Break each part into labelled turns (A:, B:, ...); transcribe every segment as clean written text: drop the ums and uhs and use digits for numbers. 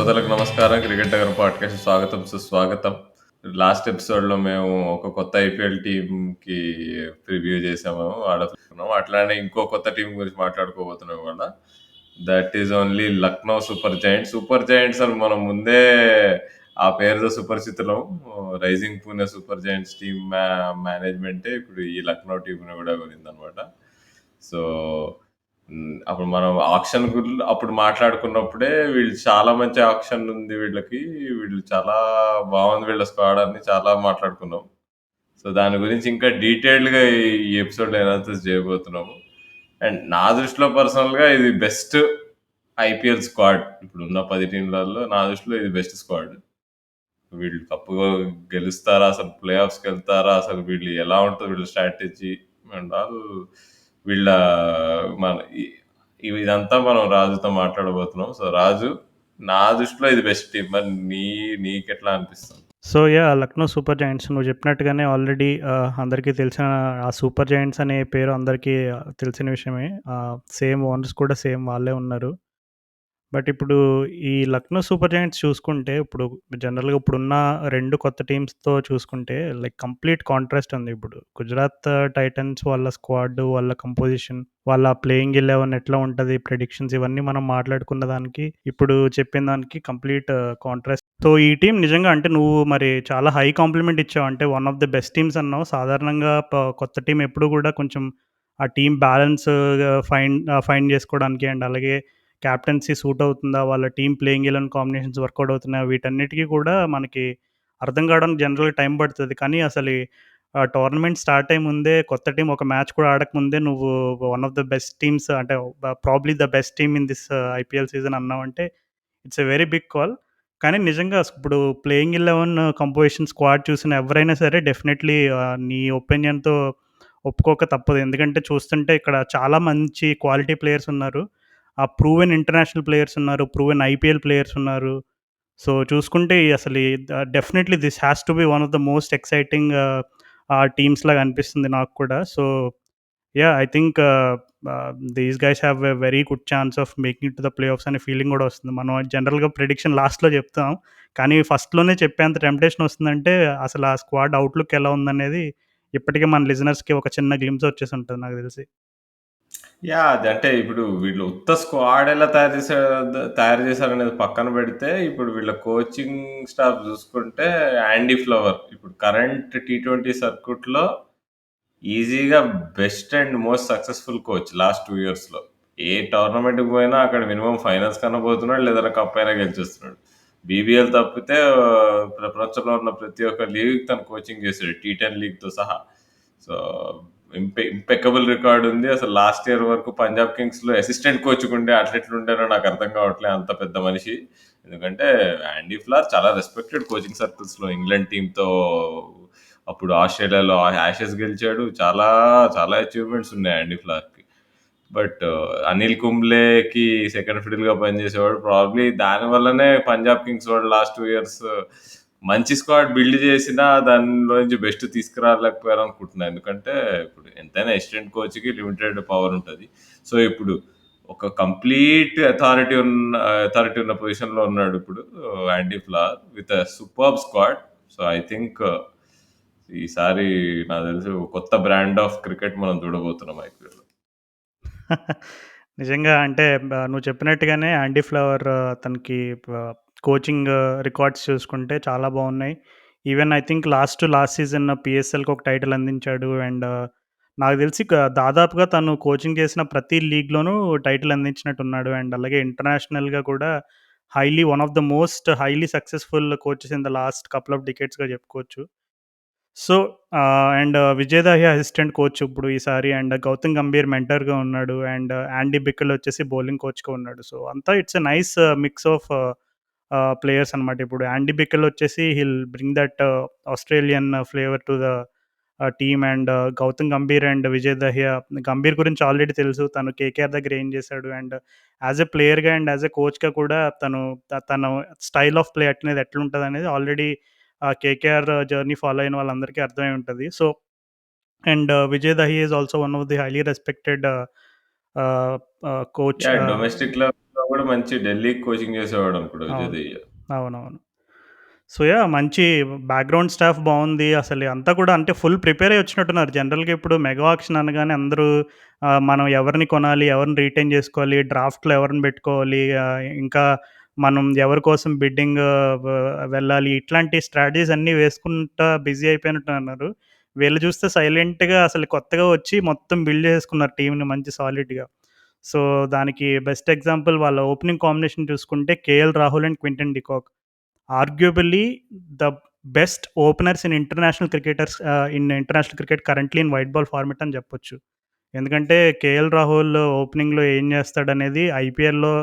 A: శ్రోతలకు నమస్కారం. Cricket Nagar podcast స్వాగతం, సుస్వాగతం. లాస్ట్ ఎపిసోడ్‌లో మేము ఒక కొత్త ఐపీఎల్ టీమ్‌కి ప్రివ్యూ చేసాము. ఆడబోతున్నాం. అట్లానే ఇంకో కొత్త టీమ్ గురించి మాట్లాడుకోబోతున్నాం ఇవాళ. That is only Lucknow super giants. Super giants అని మనం ముందే ఆ పేరుతో సుపరిచితులం. Rising Pune super giants team మేనేజ్మెంటే ఇప్పుడు ఈ లక్నో టీమ్‌ని కూడా కొనిందనమాట. సో అప్పుడు మనం ఆక్షన్ అప్పుడు మాట్లాడుకున్నప్పుడే వీళ్ళు చాలా మంచి ఆక్షన్ ఉంది వీళ్ళకి. వీళ్ళు చాలా బాగుంది వీళ్ళ స్క్వాడ్ అని చాలా మాట్లాడుకున్నాం. సో దాని గురించి ఇంకా డీటెయిల్డ్‌గా ఈ ఎపిసోడ్‌లో అనాలిసిస్ చేయబోతున్నాము. అండ్ నా దృష్టిలో పర్సనల్‌గా ఇది బెస్ట్ ఐపీఎల్ స్క్వాడ్. ఇప్పుడున్న 10 టీమ్‌లలో నా దృష్టిలో ఇది బెస్ట్ స్క్వాడ్. వీళ్ళు కప్పు గెలుస్తారా? అసలు ప్లే ఆఫ్స్‌కెళ్తారా? అసలు వీళ్ళు ఎలా ఉంటది వీళ్ళ స్ట్రాటజీ అండ్ ఆల్ వీళ్ళ మన ఇదంతా మనం రాజుతో మాట్లాడబోతున్నాం. సో రాజు, నా దృష్టిలో ఇది బెస్ట్ టీమ్. మరి నీకెట్లా అనిపిస్తుంది?
B: సో లక్నో సూపర్ జైంట్స్ నువ్వు చెప్పినట్టుగానే ఆల్రెడీ అందరికీ తెలిసిన ఆ సూపర్ జైంట్స్ అనే పేరు అందరికీ తెలిసిన విషయమే. సేమ్ ఓనర్స్ కూడా సేమ్ వాళ్ళే ఉన్నారు. బట్ ఇప్పుడు ఈ లక్నో సూపర్ జైంట్స్ చూసుకుంటే, ఇప్పుడు జనరల్‌గా ఇప్పుడున్న 2 కొత్త టీమ్స్‌తో చూసుకుంటే లైక్ కంప్లీట్ కాంట్రాస్ట్ ఉంది ఇప్పుడు. గుజరాత్ టైటన్స్ వాళ్ళ స్క్వాడ్, వాళ్ళ కంపోజిషన్, వాళ్ళ ప్లేయింగ్ 11 ఎట్లా ఉంటది, ప్రిడిక్షన్స్ ఇవన్నీ మనం మాట్లాడుకున్న దానికి, ఇప్పుడు చెప్పిన దానికి కంప్లీట్ కాంట్రాస్ట్. సో, ఈ టీమ్ నిజంగా అంటే నువ్వు మరి చాలా హై కాంప్లిమెంట్ ఇచ్చావు. అంటే one of the best teams అన్నావు. సాధారణంగా కొత్త టీమ్ ఎప్పుడు కూడా కొంచెం ఆ టీమ్ బ్యాలెన్స్‌గా ఫైండ్ చేసుకోవడానికి అండ్ అలాగే క్యాప్టెన్సీ సూట్ అవుతుందా? వాళ్ళ టీమ్ ప్లేయింగ్ 11 కాంబినేషన్స్ వర్కౌట్ అవుతున్నాయా? వీటన్నిటికి కూడా మనకి అర్థం కావడానికి జనరల్‌గా టైం పడతది. కానీ అసలు టోర్నమెంట్ స్టార్ట్ అయ్యే ముందే కొత్త టీమ్ ఒక మ్యాచ్ కూడా ఆడకముందే నువ్వు one of the best teams అంటే probably the best team in this IPL season అన్నావంటే it's a very big call. కానీ నిజంగా ఇప్పుడు ప్లేయింగ్ 11 కంపోజిషన్ స్క్వాడ్ చూసిన ఎవరైనా సరే డెఫినెట్‌లీ నీ ఒపీనియన్‌తో ఒప్పుకోక తప్పదు. ఎందుకంటే చూస్తుంటే ఇక్కడ చాలా మంచి క్వాలిటీ ప్లేయర్స్ ఉన్నారు. ప్రూవెన్ ఇంటర్నేషనల్ ప్లేయర్స్ ఉన్నారు. ప్రూవెన్ ఐపీఎల్ ప్లేయర్స్ ఉన్నారు. సో, చూసుకుంటే అసలు definitely this has to be one of the most exciting teams లాగా అనిపిస్తుంది నాకు కూడా. So, I think these guys have a very good chance of making it to the play offs అనే feeling కూడా వస్తుంది. మనం జనరల్‌గా ప్రిడిక్షన్ లాస్ట్‌లో చెప్తాం. కానీ ఫస్ట్‌లోనే చెప్పేంత టెంప్టేషన్ వస్తుందంటే అసలు ఆ స్క్వాడ్ అవుట్‌లుక్ ఎలా ఉందనేది ఇప్పటికే మన లిజనర్స్‌కి ఒక చిన్న గ్లింప్స్ వచ్చేసి ఉంటది నాకు తెలిసి.
A: అదంటే ఇప్పుడు వీళ్ళు ఉత్త స్క్వాడ్ ఎలా తయారు చేశారనేది పక్కన పెడితే, ఇప్పుడు వీళ్ళ కోచింగ్ స్టాఫ్ చూసుకుంటే యాండీ ఫ్లవర్ ఇప్పుడు కరెంట్ టీ20 సర్క్యూట్‌లో ఈజీగా best and most successful coach last 2 ఇయర్స్‌లో. ఏ టోర్నమెంట్‌కి పోయినా అక్కడ మినిమమ్ ఫైనల్స్ కన్నా పోతున్నాడు. లేదంటే కప్ అయినా గెలిచేస్తున్నాడు. బీబీఎల్ తప్పితే ప్రపంచంలో ఉన్న ప్రతి ఒక్క లీగ్ తను కోచింగ్ చేసాడు. టీ10 లీగ్‌తో సహా. సో, ఇంపెక్కబుల్ రికార్డ్ ఉంది. అసలు లాస్ట్ ఇయర్ వరకు పంజాబ్ కింగ్స్‌లో అసిస్టెంట్ కోచ్‌గుండే అట్లెట్లుండారో నాకు అర్థం కావట్లే అంత పెద్ద మనిషి. ఎందుకంటే యాండీ ఫ్లవర్ చాలా రెస్పెక్టెడ్ కోచింగ్ సర్కిల్స్‌లో ఇంగ్లాండ్ టీమ్‌తో అప్పుడు ఆస్ట్రేలియాలో యాషెస్ గెలిచాడు. చాలా చాలా అచీవ్‌మెంట్స్ ఉన్నాయి యాండీ ఫ్లవర్‌కి. బట్ అనిల్ కుంబ్లేకి సెకండ్ ఫిడిల్‌గా పనిచేసేవాడు. ప్రాబబ్లీ దాని వల్లనే పంజాబ్ కింగ్స్ వాళ్ళు లాస్ట్ 2 ఇయర్స్ మంచి స్క్వాడ్ బిల్డ్ చేసినా దానిలో నుంచి బెస్ట్ తీసుకురాలేకపోయారు అనుకుంటున్నా. ఎందుకంటే ఇప్పుడు ఎంతైనా అసిస్టెంట్ కోచ్‌కి లిమిటెడ్ పవర్ ఉంటది. సో, ఇప్పుడు ఒక కంప్లీట్ అథారిటీ ఉన్న పొజిషన్‌లో ఉన్నాడు ఇప్పుడు యాండీ flower with a superb squad. So, I think ఈసారి నాకు తెలిసి ఒక కొత్త బ్రాండ్ ఆఫ్ క్రికెట్ మనం చూడబోతున్నాం ఐపీఎల్‌లో.
B: నిజంగా అంటే నువ్వు చెప్పినట్టుగానే యాండీ ఫ్లవర్ అతనికి కోచింగ్ రికార్డ్స్ చూసుకుంటే చాలా బాగున్నాయి. Even I think last season పీఎస్ఎల్‌కి ఒక టైటిల్ అందించాడు. అండ్ నాకు తెలిసి దాదాపుగా తను కోచింగ్ చేసిన ప్రతి లీగ్‌లోనూ టైటిల్ అందించినట్టున్నాడు. అండ్ అలాగే ఇంటర్నేషనల్‌గా కూడా one of the most highly successful coaches in the last couple of డికేడ్స్‌గా చెప్పుకోవచ్చు. So, and Vijay Dahiya assistant coach ఇప్పుడు ఈసారి. అండ్ గౌతమ్ గంభీర్ మెంటర్‌గా ఉన్నాడు. అండ్ యాండీ బిక్కల్ వచ్చేసి బౌలింగ్ కోచ్‌గా ఉన్నాడు. సో, అంతా it's a nice mix of players అనమాట. ఇప్పుడు యాండీ బిక్కల్ వచ్చేసి will bring that Australian flavour to the team. And Gautam Gambhir and Vijay Dahiya, Gambhir గురించి ఆల్రెడీ తెలుసు. తను కేకేఆర్ దగ్గర ఏం చేశాడు అండ్ యాస్ ఎ ప్లేయర్‌గా అండ్ యాస్ ఎ కోచ్‌గా కూడా తన స్టైల్ ఆఫ్ ప్లే అనేది ఎట్లుంటదనేది ఆల్రెడీ కేకేఆర్ జర్నీ ఫాలో అయిన వాళ్ళందరికీ అర్థమై ఉంటది. So, and Vijay Dahiya is also one of the highly respected coach.
A: Domestic లెవెల్‌లో కూడా మంచి ఢిల్లీకి కోచింగ్ చేసేవాడనుకుంటా
B: అవును.
A: విజయ్.
B: అవునవును. So, yeah! మంచి బ్యాక్‌గ్రౌండ్ స్టాఫ్ బావుంది. అసలు అంతా కూడా అంటే ఫుల్ ప్రిపేర్ అయ్యి వచ్చినట్టున్నారు. జనరల్‌గా ఇప్పుడు మెగా ఆక్షన్ అనగానే అందరూ మనం ఎవరిని కొనాలి, ఎవరిని రిటైన్ చేసుకోవాలి, డ్రాఫ్ట్‌లో ఎవరిని పెట్టుకోవాలి, ఇంకా మనం ఎవరి కోసం బిడ్డింగ్ వ వెళ్ళాలి, ఇట్లాంటి స్ట్రాటజీస్ అన్నీ వేసుకుంటా బిజీ అయిపోయినట్టున్నారు. వీళ్ళు చూస్తే సైలెంట్‌గా అసలు కొత్తగా వచ్చి మొత్తం బిల్డ్ చేసుకున్నారు టీమ్‌ని మంచి సాలిడ్‌గా. సో, దానికి బెస్ట్ ఎగ్జాంపుల్ వాళ్ళ ఓపెనింగ్ కాంబినేషన్ చూసుకుంటే 'KL Rahul' and 'Quinton de Kock.' Arguably the best openers in international cricket currently in white ball format అని చెప్పొచ్చు. ఎందుకంటే 'కేఎల్ రాహుల్' ఓపెనింగ్‌లో ఏం చేస్తాడనేది ఐపీఎల్‌లో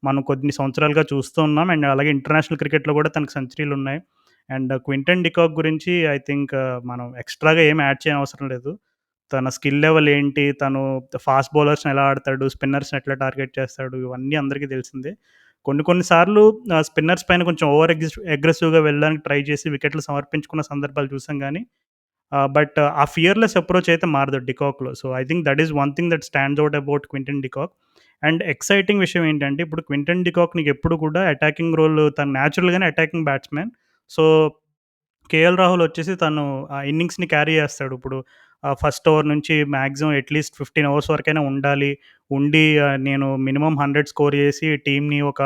B: మనం కొన్ని సంవత్సరాలుగా చూస్తూ ఉన్నాం. అండ్ అలాగే ఇంటర్నేషనల్ క్రికెట్‌లో కూడా తనకు సెంచరీలున్నాయి. అండ్ 'క్వింటన్ డికాక్' గురించి ఐ థింక్ మనం ఎక్స్‌ట్రాగా ఏమి యాడ్ చేయనవసరం లేదు. తన స్కిల్ లెవెల్ ఏంటి? తను ఫాస్ట్ బౌలర్స్‌ని ఎలా ఆడతాడు? స్పిన్నర్స్‌ని ఎట్లా టార్గెట్ చేస్తాడు? ఇవన్నీ అందరికీ తెలిసిందే. కొన్ని కొన్ని సార్లు స్పిన్నర్స్ పైన కొంచెం అగ్రెసివ్‌గా వెళ్ళడానికి ట్రై చేసి వికెట్లు సమర్పించుకున్న సందర్భాలు చూసాం గానీ, బట్ ఆ ఫియర్‌లెస్ అప్రోచ్ అయితే మారదు డికాక్‌లో. So, I think that is one thing that stands out about Quinton de Kock. And exciting విషయం ఏంటంటే, ఇప్పుడు క్వింటన్ డికాక్ నీకెప్పుడు కూడా అటాకింగ్ రోల్ తను నేచురల్‌గానే attacking batsmen. So, KL Rahul వచ్చేసి తను ఆ ఇన్నింగ్స్‌ని క్యారీ చేస్తాడు. ఇప్పుడు ఫస్ట్ ఓవర్ నుంచి మాక్సిమం అట్‌లీస్ట్ 15 ఓవర్స్ వరకైనా ఉండాలి. ఉండి నేను మినిమమ్ 100 స్కోర్ చేసి టీమ్‌ని ఒక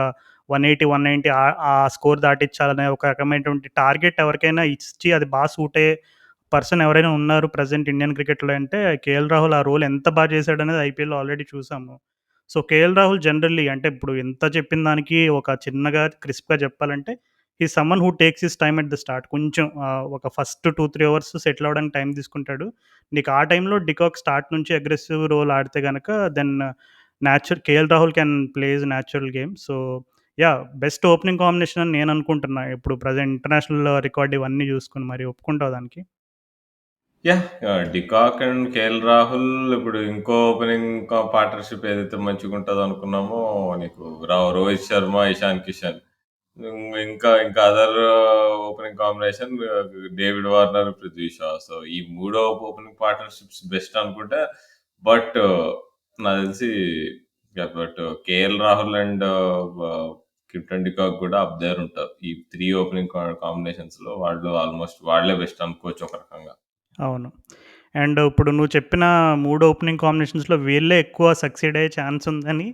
B: 180, 190 ఆ స్కోర్ దాటించాలనే ఒక రకమైనటువంటి టార్గెట్ ఎవరికైనా ఇచ్చి అది సూట్ అయ్యే పర్సన్ ఎవరైనా ఉన్నారు ప్రెజెంట్ ఇండియన్ క్రికెట్‌లో అంటే కేఎల్ రాహుల్ ఆ రోల్ ఎంత చేశాడనేది ఐపీఎల్‌లో ఆల్రెడీ చూసాము. సో, కేఎల్ రాహుల్ జనరల్లీ అంటే ఇప్పుడు ఇంత చెప్పిన దానికి ఒక చిన్నగా క్రిస్ప్‌గా చెప్పాలంటే he is someone who takes his time at the start. కొంచెం ఒక ఫస్ట్ 2, 3 అవర్స్ సెటిల్ అవ్వడానికి టైం తీసుకుంటాడు. నీకు ఆ టైంలో డికాక్ స్టార్ట్ నుంచి అగ్రెసివ్ రోల్ ఆడితే గనక then KL Rahul can plays natural game. So, yeah! Best opening combination అని నేను అనుకుంటున్నా. ఇప్పుడు ప్రెజెంట్ ఇంటర్నేషనల్ రికార్డ్ ఇవన్నీ చూసుకొని మరి ఒప్పుకుంటావా దానికి?
A: Yeah! De Kock and KL Rahul ఇప్పుడు ఇంకో ఓపెనింగ్ పార్ట్నర్‌షిప్ ఏదైతే మంచిగుంటదనుకున్నామో నీకు రోహిత్ శర్మ, ఇషాన్ కిషన్. ఇంకా other opening combination David Warner, Prithvi Shaw. So, ఈ మూడో ఓపెనింగ్ పార్ట్నర్‌షిప్స్ బెస్ట్ అనుకుంటే బట్ నాకు తెలిసి but KL Rahul and Quinton de Kock కూడా అప్ దేర్ ఉంటారు. ఈ 3 ఓపెనింగ్ కాంబినేషన్స్‌లో వాళ్ళు ఆల్‌మోస్ట్ వాళ్ళే బెస్ట్ అనుకోవచ్చు ఒక రకంగా.
B: అవును. అండ్ ఇప్పుడు నువ్వు చెప్పిన 3 ఓపెనింగ్ కాంబినేషన్స్‌లో వీళ్ళే ఎక్కువ సక్సీడ్ అయ్యే ఛాన్స్ ఉందని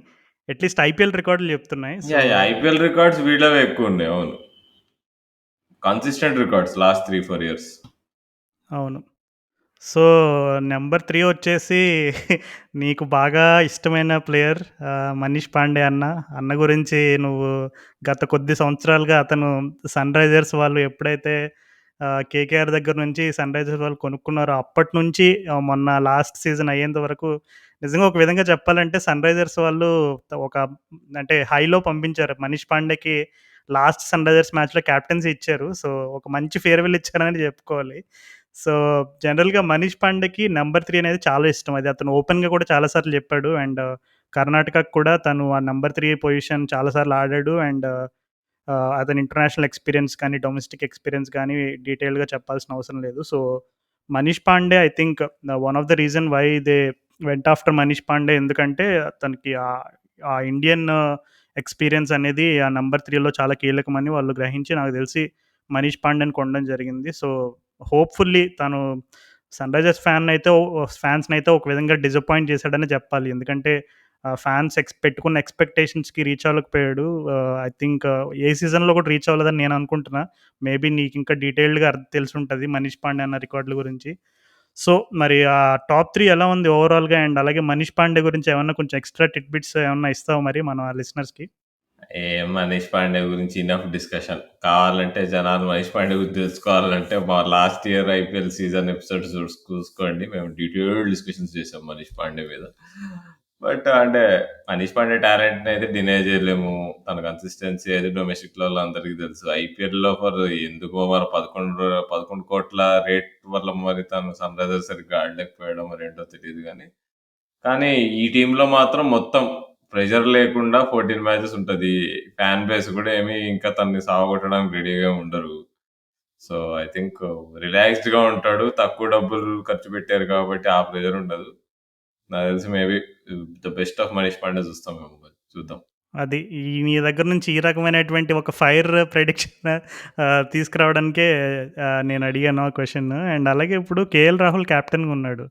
B: అట్‌లీస్ట్ ఐపీఎల్ రికార్డులు చెప్తున్నాయి. So,
A: yeah! ఐపీఎల్ రికార్డ్స్ వీళ్ళవే ఎక్కువున్నాయి. అవును. Consistent records last 3, 4 years.
B: అవును. సో, నంబర్ 3 వచ్చేసి నీకు బాగా ఇష్టమైన ప్లేయర్ 'మనీష్ పాండే' అన్న. అన్న గురించి నువ్వు గత కొద్ది సంవత్సరాలుగా అతను సన్‌రైజర్స్ వాళ్ళు ఎప్పుడైతే కేకేఆర్ దగ్గర నుంచి సన్‌రైజర్స్ వాళ్ళు కొనుక్కున్నారో అప్పటినుంచి మొన్న లాస్ట్ సీజన్ అయ్యేంత వరకు నిజంగా ఒక విధంగా చెప్పాలంటే సన్‌రైజర్స్ వాళ్ళు ఒక అంటే హైలో పంపించారు. 'మనీష్ పాండేకి' లాస్ట్ సన్‌రైజర్స్ మ్యాచ్‌లో కెప్టెన్సీ ఇచ్చారు. సో, ఒక మంచి ఫేర్‌వెల్ ఇచ్చారని చెప్పుకోవాలి. సో, జనరల్‌గా 'మనీష్ పాండేకి' నంబర్ 3 అనేది చాలా ఇష్టం. అది అతను ఓపెన్‌గా కూడా చాలా సార్లు చెప్పాడు. అండ్ కర్ణాటకకి కూడా తను ఆ నంబర్ 3 పొజిషన్ చాలా సార్లు ఆడాడు. అండ్ అతని ఇంటర్నేషనల్ ఎక్స్‌పీరియన్స్ కానీ, డొమెస్టిక్ ఎక్స్‌పీరియన్స్ గానీ డీటెయిల్‌గా చెప్పాల్సిన అవసరం లేదు. So, 'Manish Pandey' I think one of the reason why they went after 'Manish Pandey' ఎందుకంటే తనకి ఆ ఇండియన్ ఎక్స్‌పీరియన్స్ అనేది ఆ నంబర్ 3లో చాలా కీలకమని వాళ్ళు గ్రహించి నాకు తెలిసి 'మనీష్ పాండే'ని కొనడం జరిగింది. సో, హోప్‌ఫుల్లీ తను సన్‌రైజర్స్ ఫ్యాన్స్‌నైతే ఒక విధంగా డిసప్పాయింట్ చేశాడనే చెప్పాలి. ఎందుకంటే ఫ్యాన్స్ పెట్టుకున్న ఎక్స్‌పెక్టేషన్స్‌కి రీచ్ అవ్వలేకపోయాడు. ఐ థింక్ ఏ సీజన్‌లో కూడా రీచ్ అవ్వలేదని నేను అనుకుంటున్నా. మేబీ నీకింకా డీటెయిల్డ్‌గా తెలిసుంటది 'మనీష్ పాండే' అన్న రికార్డుల గురించి. సో, మరి టాప్ 3 ఎలా ఉంది ఓవరాల్‌గా? అండ్ అలాగే 'మనీష్ పాండే' గురించి ఏమన్నా కొంచెం ఎక్స్‌ట్రా టిడ్‌బిట్స్ ఏమన్నా ఇస్తావా మరి మన లిసనర్స్‌కి?
A: మనీష్ పాండే గురించి ఇనఫ్ డిస్కషన్. కావాలంటే జనాలు మనీష్ పాండే గురించి తెలుసుకోవాలంటే మా last year IPL season episodes చూసుకోండి. మేము డీటెయిల్డ్ డిస్కషన్స్ చేసాం మనీష్ పాండే మీద. బట్ అంటే మనీష్ పాండే టాలెంట్‌ని అయితే డినై చేయలేము. తన కన్సిస్టెన్సీ అయితే డొమెస్టిక్‌లలో అందరికీ తెలుసు. ఐపీఎల్‌లో ఎందుకో మరి 11,00,00,000 రేట్ వల్ల మరి తను సన్‌రైజర్స్ సరిగ్గా ఆడలేకపోయాడో మరేంటో తెలీదు గానీ కానీ ఈ టీమ్‌లో మాత్రం మొత్తం ప్రెషర్ లేకుండా 14 మ్యాచెస్ ఉంటది. ఫ్యాన్ బేస్ గూడా ఏమి ఇంకా తనని సావగొట్టడానికి రెడీగా ఉండరు. సో, ఐ థింక్ రిలాక్స్డ్‌గా ఉంటాడు. తక్కువ డబ్బులు ఖర్చు పెట్టారు కాబట్టి ఆ ప్రెషర్ ఉండదు. నాకు తెలిసి maybe the best of Manish Pandey చూస్తామేమో మరి. చూద్దాం.
B: అది నీ దగ్గర నుంచి ఈ రకమైనటువంటి ఒక ఫైర్ ప్రెడిక్షన్ తీసుకురావడానికే నేను అడిగాను ఆ క్వెషన్. అండ్ అలాగే ఇప్పుడు కేఎల్ రాహుల్ కెప్టెన్‌గా ఉన్నాడు.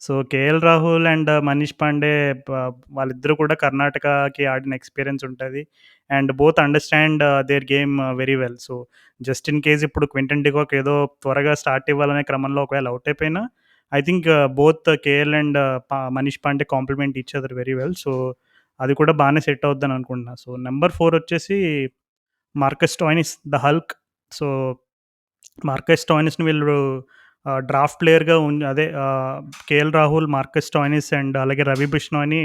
B: So, KL Rahul and Manish Pandey ప వాళ్ళిద్దరూ కూడా కర్ణాటకకి ఆడిన ఎక్స్‌పీరియన్స్ ఉంటది. And both understand their game very well. So, just in case ఇప్పుడు క్వింటన్ డికాక్ ఏదో త్వరగా స్టార్ట్ ఇవ్వాలనే క్రమంలో ఒకవేళ ఔట్ అయిపోయినా, I think both KL and Manish Pandey compliment each other very well. So, అది కూడా బానే సెట్ అవుద్దని అనుకుంటున్నా. సో, నంబర్ 4 వచ్చేసి Marcus Stoinis the Hulk. So, Marcus స్టోయినిస్‌ని వీళ్ళు డ్రాఫ్ట్ ప్లేయర్‌గా అదే KL Rahul, Marcus Stoinis and అలాగే రవి బిష్నోయిని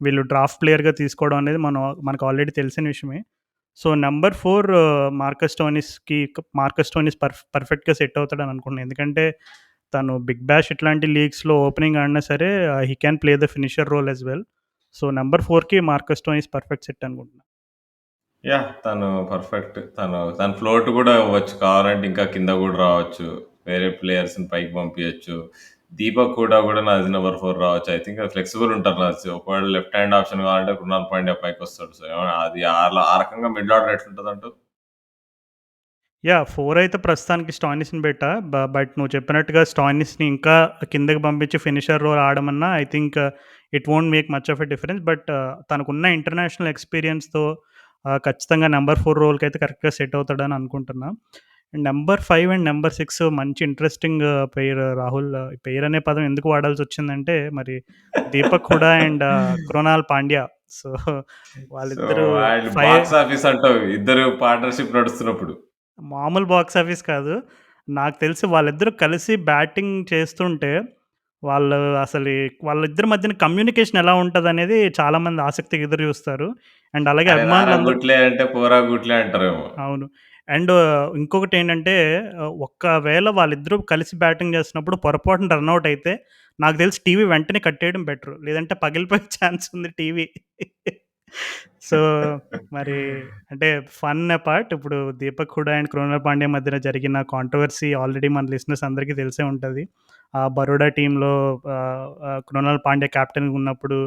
B: వీళ్ళు డ్రాఫ్ట్ ప్లేయర్‌గా తీసుకోవడం అనేది మనకు ఆల్రెడీ తెలిసిన విషయమే. సో, నంబర్ 4 మార్కస్ స్టోయినిస్ పర్ఫెక్ట్‌గా సెట్ అవుతాడని అనుకుంటున్నాను. ఎందుకంటే తను బిగ్ బాష్ ఇట్లాంటి లీగ్స్‌లో ఓపెనింగ్ ఆడినా సరే he can play the finisher role as well. So, number 4కి మార్కస్ స్టోయినిస్ పర్ఫెక్ట్ సెట్ అనుకుంటున్నా.
A: యాహ్! తను పర్ఫెక్ట్. తను ఫ్లోట్ గూడా అవ్వచ్చు. కావాలంటే ఇంకా కింద గూడా రావచ్చు. వేరే ప్లేయర్స్‌ని పైకి పంపియచ్చు. దీపక్ హూడా గూడా నాది నంబర్ 4 రావచ్చు. ఐ థింక్ ఫ్లెక్సిబుల్ ఉంటారు నాకు తెలిసి. ఒకవేళ లెఫ్ట్ హ్యాండ్ ఆప్షన్ కావాలంటే కృణాల్ పాండ్యా పైకొస్తాడు. సో, ఏమన్నా అది ఆ రకంగా మిడిల్ ఆర్డర్ ఎట్లుంటదంటావు?
B: యాహ్! 4 అయితే ప్రస్తుతానికి స్టాయినిస్‌ని పెట్టా. బట్ నువ్వు చెప్పినట్టుగా స్టాయినిస్‌ని ఇంకా కిందకి పంపించి ఫినిషర్ రోల్ ఆడమన్నా I think it won't make much of a difference. But తనకున్న ఇంటర్నేషనల్ ఎక్స్‌పీరియన్స్‌తో ఖచ్చితంగా నంబర్ 4 రోల్‌కైతే కరెక్ట్‌గా సెట్ అవుతాడని అనుకుంటున్నా. అండ్ నంబర్ 5 అండ్ నంబర్ 6 మంచి ఇంట్రెస్టింగ్ పెయిర్ రాహుల్. పెయిర్ అనే పదం ఎందుకు వాడాల్సొచ్చిందంటే మరి Deepak Hooda and Krunal Pandya. So,
A: so,
B: వాళ్ళిద్దరూ
A: అండ్
B: ఫై
A: బాక్స్ ఆఫీస్ అంటావు. ఇద్దరు పార్ట్నర్‌షిప్ నడుస్తున్నప్పుడు.
B: మామూలు బాక్స్ ఆఫీస్ కాదు. నాకు తెలిసి వాళ్ళిద్దరూ కలిసి బ్యాటింగ్ చేస్తుంటే, వాళ్ళు అసలు వాళ్ళిద్దరి మధ్యన కమ్యూనికేషన్ ఎలా ఉంటదనేది చాలామంది ఆసక్తిగా ఎదురు చూస్తారు. అండ్ అలాగే
A: అరే రారా
B: అభిమానులందరూ
A: గుట్లే అంటే పోరా గుట్లే అంటారేమో.
B: అవును. అండ్ ఇంకొకటేంటంటే ఒక్కవేళ వాళ్ళిద్దరూ కలిసి బ్యాటింగ్ చేస్తున్నప్పుడు పొరపాటున రనౌట్ అయితే, నాకు తెలిసి టీవీ వెంటనే కట్టేయడం బెటరు. లేదంటే పగిలిపోయే ఛాన్స్ ఉంది టీవీ. సో, మరి అంటే ఫన్ అపార్ట్ ఇప్పుడు 'దీపక్ హుడా' అండ్ 'కృణాల్ పాండ్యా' మధ్యన జరిగిన కాంట్రోవర్సీ ఆల్రెడీ మన లిసనర్స్ అందరికీ తెలిసే ఉంటది. బరోడా టీమ్‌లో 'కృణాల్ పాండ్యా' కెప్టెన్‌గా ఉన్నప్పుడు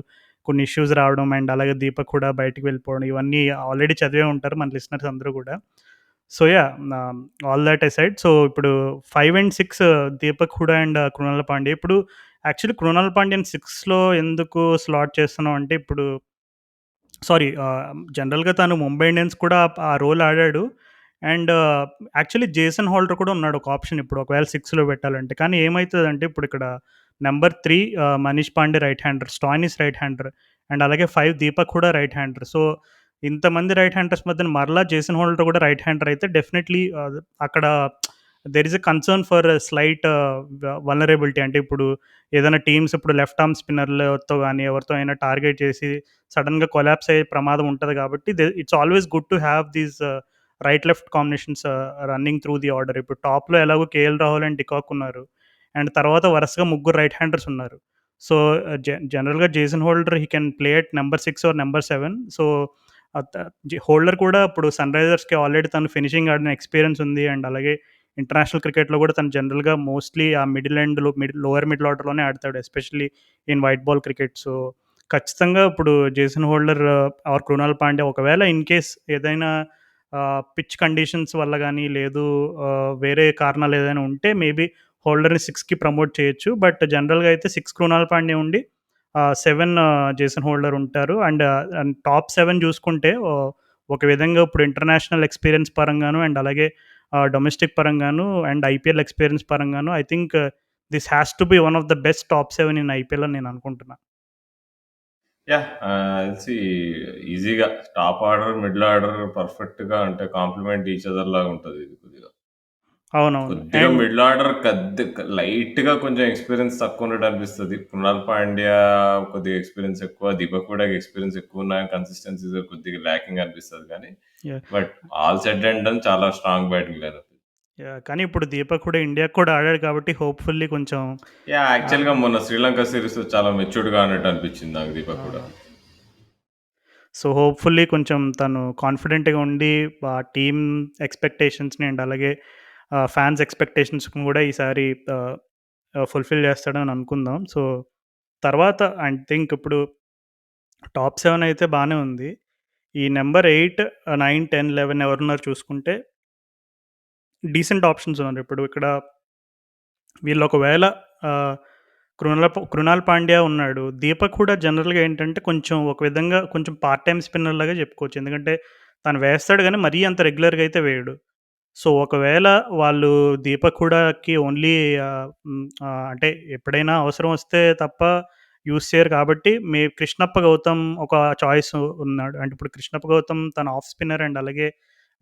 B: కొన్ని ఇష్యూస్ రావడం అండ్ అలాగే 'దీపక్ హుడా' బయటికి వెళ్ళిపోవడం ఇవన్నీ ఆల్రెడీ చదివే ఉంటారు మన లిసనర్స్ అందరూ గూడా. So, yeah! All that aside so, ఇప్పుడు 5 అండ్ 6 దీపక్ హుడా అండ్ కృణాల్ పాండ్యా. ఇప్పుడు యాక్చువల్లీ కృణాల్ పాండ్యాని 6లో ఎందుకు స్లాట్ చేస్తున్నాం అంటే ఇప్పుడు సారీ జనరల్‌గా తను ముంబై ఇండియన్స్ కూడా ఆ రోల్ ఆడాడు. అండ్ యాక్చువల్లీ జేసన్ హోల్డర్ కూడా ఉన్నాడు ఒక ఆప్షన్ ఇప్పుడు ఒకవేళ 6లో పెట్టాలంటే. కానీ ఏమైతదంటే ఇప్పుడు ఇక్కడ number 3 Manish Pandey right hander, Stoinis right hander and అలాగే 5 దీపక్ కూడా రైట్ హ్యాండర్. సో, ఇంతమంది రైట్ హ్యాండర్స్ మధ్యన మరలా జేసన్ హోల్డర్ కూడా రైట్ హ్యాండర్ అయితే డెఫినైట్‌లీ అక్కడ there is a concern for slight vulnerability. అంటే ఇప్పుడు ఏదైనా టీమ్స్ ఇప్పుడు లెఫ్ట్ ఆర్మ్ స్పిన్నర్‌లతో గాని ఎవరితో అయినా టార్గెట్ చేసి సడెన్‌గా కొలాప్స్ అయ్యే ప్రమాదం ఉంటది కాబట్టి it's always good to have these right left combinations running through the order. ఇప్పుడు టాప్‌లో ఎలాగో కేఎల్ రాహుల్ అండ్ డికాక్ ఉన్నారు. అండ్ తర్వాత వరుసగా ముగ్గురు రైట్ హ్యాండర్స్ ఉన్నారు. సో, జనరల్‌గా Jason Holder he can play at number 6 or number 7. So, అత హోల్డర్ కూడా ఇప్పుడు సన్‌రైజర్స్‌కి ఆల్రెడీ తను ఫినిషింగ్ ఆడిన ఎక్స్‌పీరియన్స్ ఉంది. అండ్ అలాగే ఇంటర్నేషనల్ క్రికెట్‌లో కూడా తను జనరల్‌గా మోస్ట్‌లీ ఆ మిడిల్ ఎండ్‌లో లోయర్ మిడిల్ ఆర్డర్‌లోనే ఆడతాడు. Especially in white ball cricket. So, ఖచ్చితంగా ఇప్పుడు Jason Holder or Krunal Pandya ఒకవేళ ఇన్ కేస్ ఏదైనా పిచ్ కండిషన్స్ వల్ల గానీ, లేదు వేరే కారణాలు ఏదైనా ఉంటే మేబీ హోల్డర్‌ని 6కి ప్రమోట్ చేయొచ్చు. బట్ జనరల్‌గా అయితే 6 కృణాల్ పాండ్యా ఉండి 7 జేసన్ హోల్డర్ ఉంటారు. అండ్ టాప్ 7 చూసుకుంటే ఒక విధంగా ఇప్పుడు ఇంటర్నేషనల్ ఎక్స్‌పీరియన్స్ పరంగాను అండ్ అలాగే డొమెస్టిక్ పరంగాను అండ్ ఐపీఎల్ ఎక్స్‌పీరియన్స్ పరంగాను I think this has to be one of the best top 7 in IPL అని నేను అనుకుంటున్నా.
A: యాహ్! తెలిసి ఈజీగా టాప్ ఆర్డర్, మిడిల్ ఆర్డర్ పర్ఫెక్ట్‌గా అంటే కాంప్లిమెంట్ ఈచ్ అదర్ లాగా ఉంటది ఇది కొద్దిగా.
B: అవునవును.
A: కొద్దిగా
B: అండ్
A: మిడిల్ ఆర్డర్ లైట్‌గా కొంచెం ఎక్స్‌పీరియన్స్ తక్కువున్నట్టు అనిపిస్తది. కృణాల్ పాండ్యా కొద్దిగా ఎక్స్‌పీరియన్స్ ఎక్కువ. దీపక్ కూడా ఎక్స్‌పీరియన్స్ ఎక్కువున్న కన్సిస్టెన్సీ కొద్దిగా ల్యాకింగ్ అనిపిస్తది గానీ,
B: yeah!
A: But all said and done చాలా స్ట్రాంగ్ బ్యాటింగ్ లైనప్.
B: యాహ్! కానీ ఇప్పుడు దీపక్ కూడా ఇండియాకి కూడా ఆడాడు కాబట్టి హోప్‌ఫుల్లీ కొంచెం
A: యాహ్!
B: ఆహ్,
A: యాక్చువల్‌గా మొన్న శ్రీలంక సీరీస్‌లో చాలా మెచ్యూర్డ్‌గా ఆడినట్టు అనిపించింది నాకు దీపక్ కూడా.
B: అవునవును. సో, హోప్‌ఫుల్లీ కొంచెం తను కాన్ఫిడెంట్‌గా ఉండి టీమ్ ఎక్స్‌పెక్టేషన్స్‌ని అండ్ అలాగే ఫ్యాన్స్ ఎక్స్‌పెక్టేషన్స్‌ని కూడా ఈసారి ఆహ్, ఫుల్‌ఫిల్ చేస్తాడని అనుకుందాం. సో, తర్వాత ఐ థింక్ ఇప్పుడు టాప్ 7 అయితే బానే ఉంది. ఈ నంబర్ 8, 9, 10, 11 ఎవరున్నారు చూసుకుంటే డీసెంట్ ఆప్షన్స్ ఉన్నారు. ఇప్పుడు ఇక్కడ వీళ్ళు ఒకవేళ ఆహ్, కృణాల్ పాండ్యా ఉన్నాడు. దీపక్ కూడా జనరల్‌గా ఏంటంటే కొంచెం ఒక విధంగా కొంచెం పార్ట్ టైమ్ స్పిన్నర్ లాగా చెప్పుకోవచ్చు. ఎందుకంటే తను వేస్తాడు గానీ మరీ అంత రెగ్యులర్‌గా అయితే వేయడు. సో, ఒకవేళ వాళ్ళు దీపక్ హూడాకి ఓన్లీ అంటే ఎప్పుడైనా అవసరం వస్తే తప్ప యూజ్ చేయరు కాబట్టి కృష్ణప్ప గౌతమ్ ఒక చాయిస్ ఉన్నాడు. అంటే ఇప్పుడు కృష్ణప్ప గౌతమ్ తను ఆఫ్ స్పిన్నర్ అండ్ అలాగే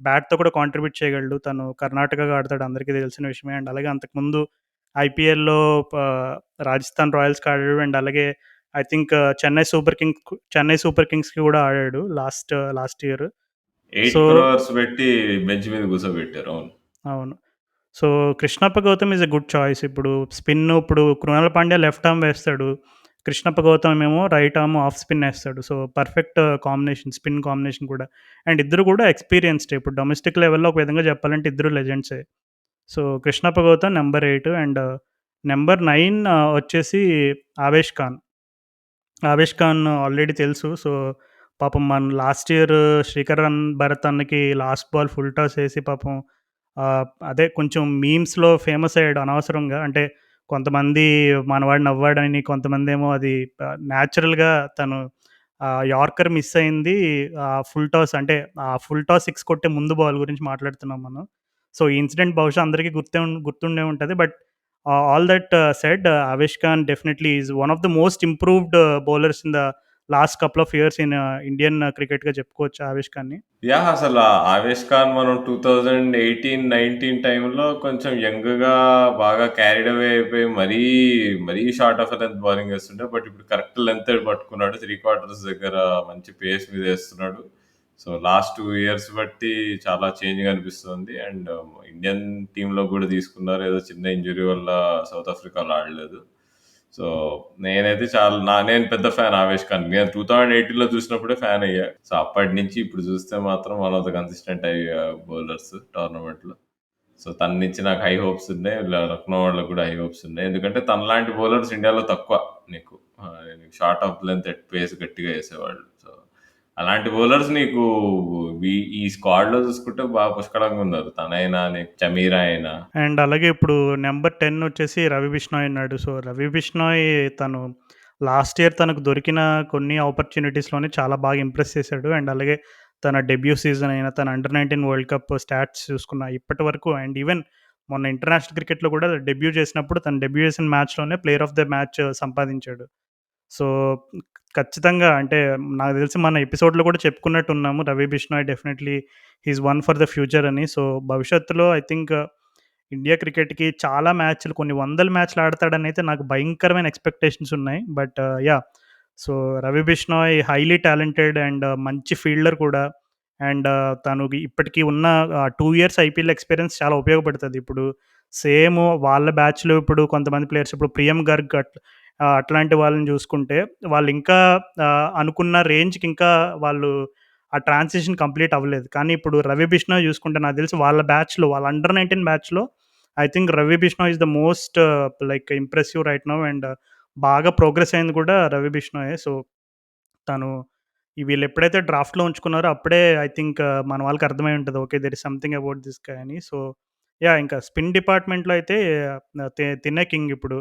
B: బ్యాట్‌తో కూడా కాంట్రిబ్యూట్ చేయగలడు. తను కర్ణాటకగా ఆడతాడు అందరికీ తెలిసిన విషయమే. అండ్ అలాగే అంతకుముందు ఐపీఎల్‌లో ప రాజస్థాన్ రాయల్స్‌కి ఆడాడు. అండ్ అలాగే ఐ థింక్ చెన్నై సూపర్ కింగ్స్‌కి కూడా ఆడాడు లాస్ట్ ఇయర్.
A: 8
B: సో
A: క్రోర్స్ పెట్టి బెంచ్ మీద కూర్చోబెట్టారు. అవును.
B: అవును. So, Krishnappa Gowtham is a good choice. ఇప్పుడు కృణాల్ పాండ్యా లెఫ్ట్ ఆర్మ్ వేస్తాడు. కృష్ణప్ప గౌతమ్ ఏమో రైట్ ఆర్మ్ ఆఫ్ స్పిన్ ఏస్తాడు. So, perfect combination, spin combination కూడా. అండ్ ఇద్దరు కూడా ఎక్స్‌పీరియన్స్‌డే. ఇప్పుడు డొమెస్టిక్ లెవెల్‌లో ఒక విధంగా చెప్పాలంటే ఇద్దరు లెజెండ్సే. So, Krishnappa Gowtham number 8 and number 9 వచ్చేసి ఆవేష్ ఖాన్. ఆవేష్ ఖాన్ ఆల్రెడీ తెలుసు. సో, పాపం మన లాస్ట్ ఇయర్ భరత్ అన్నకి లాస్ట్ బాల్ ఫుల్ టాస్ ఏసి పాపం అదే కొంచెం మీమ్స్‌లో ఫేమస్ అయ్యాడు అనవసరంగా. అంటే కొంతమంది మనవాడు నవ్వాడని, కొంతమందేమో అది న్యాచురల్‌గా తను యార్కర్ మిస్ అయింది. ఆ ఫుల్ టాస్ 6 కొట్టే ముందు బాల్ గురించి మాట్లాడుతున్నాం మనం. సో, ఈ ఇన్సిడెంట్ బహుశా అందరికి గుర్తుండే ఉంటది. But all that said Avesh Khan definitely is one of the most improved bowlers in the last couple of years in Indian క్రికెట్‌గా చెప్పుకోవచ్చు ఆవేష్ ఖాన్‌ని.
A: యాహ్! అసల 'ఆవేష్ ఖాన్' మనం 2018, 19 టైమ్‌లో కొంచెం యంగ్‌గా బాగా క్యారీడ్ అవే అయిపోయి మరీ షార్ట్ ఆఫ్ లెంత్ బౌలింగ్ ఏస్తుండే. బట్ ఇప్పుడు కరెక్ట్ లెంత్ పట్టుకున్నాడు. 3/4 దగ్గర మంచి పేస్ మీద ఏస్తున్నాడు. సో, లాస్ట్ 2 ఇయర్స్ బట్టి చాలా చేంజ్‌గా అనిపిస్తుంది. అండ్ ఇండియన్ టీమ్‌లో గూడా తీసుకున్నారు. ఏదో చిన్న ఇంజ్యూరీ వల్ల సౌత్ ఆఫ్రికాలో ఆడలేదు. సో, నేనైతే నేను పెద్ద ఫ్యాన్ 'ఆవేష్ ఖాన్'. నేను 2018లో చూసినప్పుడే ఫ్యాన్ అయ్యా. సో, అప్పటినుంచి ఇప్పుడు చూస్తే మాత్రం one of the consistent bowlers టోర్నమెంట్‌లో. సో, తన నుంచి నాకు హై హోప్స్ ఉన్నాయి. లక్నో వాళ్ళకి కూడా హై హోప్స్ ఉన్నాయి. ఎందుకంటే తనలాంటి బౌలర్స్ ఇండియాలో తక్కువ నీకు. షార్ట్ ఆఫ్ లెంత్ పేస్ గట్టిగా ఏసేవాళ్ళు. సో, అలాంటి బౌలర్స్ నీకు ఈ స్క్వాడ్‌లో చూసుకుంటే బాగా పుష్కలంగా ఉన్నారు. తనైనా, చమీరా అయినా.
B: అండ్ అలాగే ఇప్పుడు నంబర్ 10 వచ్చేసి రవి బిష్నాయ్ ఉన్నాడు. సో, రవి బిష్నాయ్ తను లాస్ట్ ఇయర్ తనకు దొరికిన కొన్ని ఆపర్చునిటీస్‌లోనే చాలా బాగా ఇంప్రెస్ చేశాడు. అండ్ అలాగే తన డెబ్యూ సీజన్ అయిన తన అండర్ 19 వరల్డ్ కప్ స్టాట్స్ చూసుకున్న ఇప్పటి వరకు అండ్ ఈవెన్ మొన్న ఇంటర్నేషనల్ క్రికెట్‌లో కూడా డెబ్యూ చేసినప్పుడు తను డెబ్యూ చేసిన మ్యాచ్‌లోనే ప్లేయర్ ఆఫ్ ద మ్యాచ్ సంపాదించాడు. సో, ఖచ్చితంగా అంటే నాకు తెలిసి మన ఎపిసోడ్‌లో కూడా చెప్పుకున్నట్టున్నాము. Ravi Bishnoi definitely he is one for the future అని. సో, భవిష్యత్తులో ఐ థింక్ ఇండియా క్రికెట్‌కి చాలా మ్యాచ్‌లు కొన్ని వందల మ్యాచ్‌లు ఆడతాడనైతే నాకు భయంకరమైన ఎక్స్‌పెక్టేషన్స్ ఉన్నాయి. But yeah! So, Ravi Bishnoi highly talented and మంచి ఫీల్డర్ కూడా. అండ్ తనుకి ఇప్పటికి ఉన్న 2 ఇయర్స్ ఐపీఎల్ ఎక్స్‌పీరియన్స్ చాలా ఉపయోగపడుతది. ఇప్పుడు సేమ్ వాళ్ళ బ్యాచ్‌లో ఇప్పుడు కొంతమంది ప్లేయర్స్ ఇప్పుడు ప్రియం గర్గ్ అట్లాంటి వాళ్ళని చూసుకుంటే వాళ్ళింకా అనుకున్న రేంజ్‌కి ఇంకా వాళ్ళు ఆ ట్రాన్సిషన్ కంప్లీట్ అవ్వలేదు. కానీ ఇప్పుడు రవి బిష్నాయ్ చూసుకుంటే నాకు తెలిసి వాళ్ళ అండర్ 19 బ్యాచ్‌లో I think Ravi Bishnoi is the most like impressive right now and బాగా ప్రోగ్రెస్ అయింది కూడా రవి బిష్నాయే. సో, తను వీళ్ళెప్పుడైతే డ్రాఫ్ట్‌లో ఉంచుకున్నారో అప్పుడే ఐ థింక్ మన వాళ్ళకి అర్థమై ఉంటది. Okay. There is something about this guy అని. So, yeah! ఇంకా స్పిన్ డిపార్ట్‌మెంట్‌లో అయితే తినే కింగ్ ఇప్పుడు.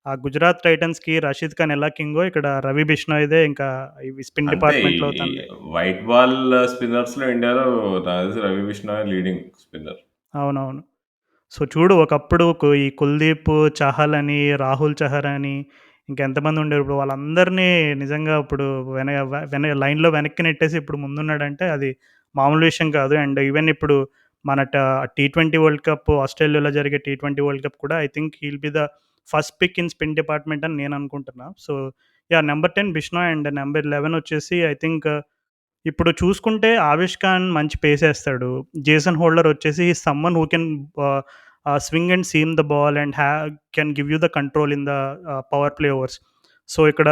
B: ఆ గుజరాత్ టైటన్స్‌కి రషీద్ ఖాన్ ఎలా కింగో ఇక్కడ రవి బిష్నాయ్‌దే ఇంకా ఇవి స్పిన్
A: అంతే
B: డిపార్ట్‌మెంట్‌లో
A: ఈ
B: తనదే.
A: వైట్ బాల్ స్పిన్నర్స్‌లో ఇండియాలో నాకు తెలిసి రవి బిష్నాయ్ లీడింగ్ స్పిన్నర్.
B: అవునవును. సో, చూడు ఒకప్పుడు ఈ కుల్దీప్ చహల్ అని, రాహుల్ చహర్ అని ఇంకెంతమంది ఉండేవారు. ఇప్పుడు వాళ్ళందరినీ నిజంగా ఇప్పుడు వెన వ వెన లైన్‌లో వెనక్కి నెట్టేసి ఇప్పుడు ముందున్నాడంటే అది మామూలు విషయం కాదు. అండ్ ఈవెన్ ఇప్పుడు మన టీ20 వరల్డ్ కప్ ఆస్ట్రేలియాలో జరిగే టీ20 వరల్డ్ కప్ కూడా I think he will be the first pick in spin department అని నేను అనుకుంటున్నా. So, yeah! Number 10 Bishnoi and number 11 వచ్చేసి ఐ థింక్ ఇప్పుడు చూసుకుంటే 'ఆవిష్ ఖాన్' మంచి పేసేస్తాడు. 'జేసన్ హోల్డర్' వచ్చేసి someone who can ah, swing and seam the ball and can give you the control in the power play overs. So, ఇక్కడ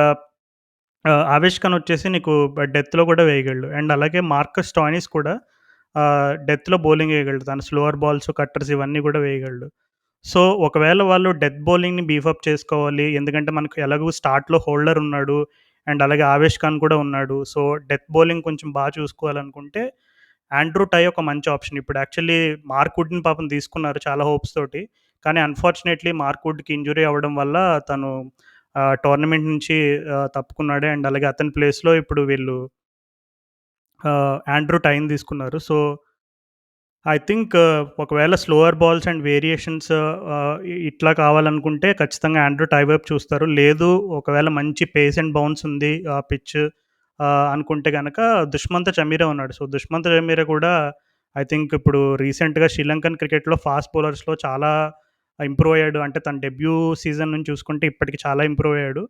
B: 'ఆవిష్ ఖాన్' వచ్చేసి నీకు డెత్‌లో కూడా వేయగలడు. అండ్ అలాగే 'మార్కస్ స్టాయినిస్' కూడా డెత్‌లో బౌలింగ్ వేయగలడు. తను స్లోవర్ బాల్స్, కట్టర్స్ ఇవన్నీ కూడా వేయగలడు. సో, ఒకవేళ వాళ్ళు డెత్ బౌలింగ్‌ని బీఫ్ అప్ చేసుకోవాలి. ఎందుకంటే మనకు ఎలాగో స్టార్ట్‌లో హోల్డర్ ఉన్నాడు. అండ్ అలాగే ఆవేష్ ఖాన్ కూడా ఉన్నాడు. సో, డెత్ బౌలింగ్ కొంచెం చూసుకోవాలనుకుంటే ఆండ్రూ టై ఒక మంచి ఆప్షన్. ఇప్పుడు యాక్చువల్లీ మార్క్ వుడ్‌ని పాపం తీసుకున్నారు చాలా హోప్స్ తోటి. కానీ అన్‌ఫార్చునేట్‌లీ మార్క్ వుడ్‌కి ఇంజ్యూరీ అవ్వడం వల్ల తను టోర్నమెంట్ నుంచి తప్పుకున్నాడు. అండ్ అలాగే అతని ప్లేస్‌లో ఇప్పుడు వీళ్ళు ఆండ్రూ టైని తీసుకున్నారు. సో, ఐ థింక్ ఒకవేళ స్లోవర్ బాల్స్ అండ్ వేరియేషన్స్ ఇట్లా కావాలనుకుంటే ఖచ్చితంగా ఆండ్రూ టై వైపు చూస్తారు. లేదు ఒకవేళ మంచి పేస్ అండ్ బౌన్స్ ఉంది పిచ్ అనుకుంటే గనక దుష్మంత చమీరా ఉన్నాడు. సో, దుష్మంత చమీరా కూడా ఐ థింక్ ఇప్పుడు రీసెంట్‌గా శ్రీలంకన్ క్రికెట్‌లో ఫాస్ట్ బౌలర్స్‌లో చాలా ఇంప్రూవ్ అయ్యాడు. అంటే తన డెబ్యూ సీజన్ నుంచి చూసుకుంటే ఇప్పటికి చాలా ఇంప్రూవ్ అయ్యాడు.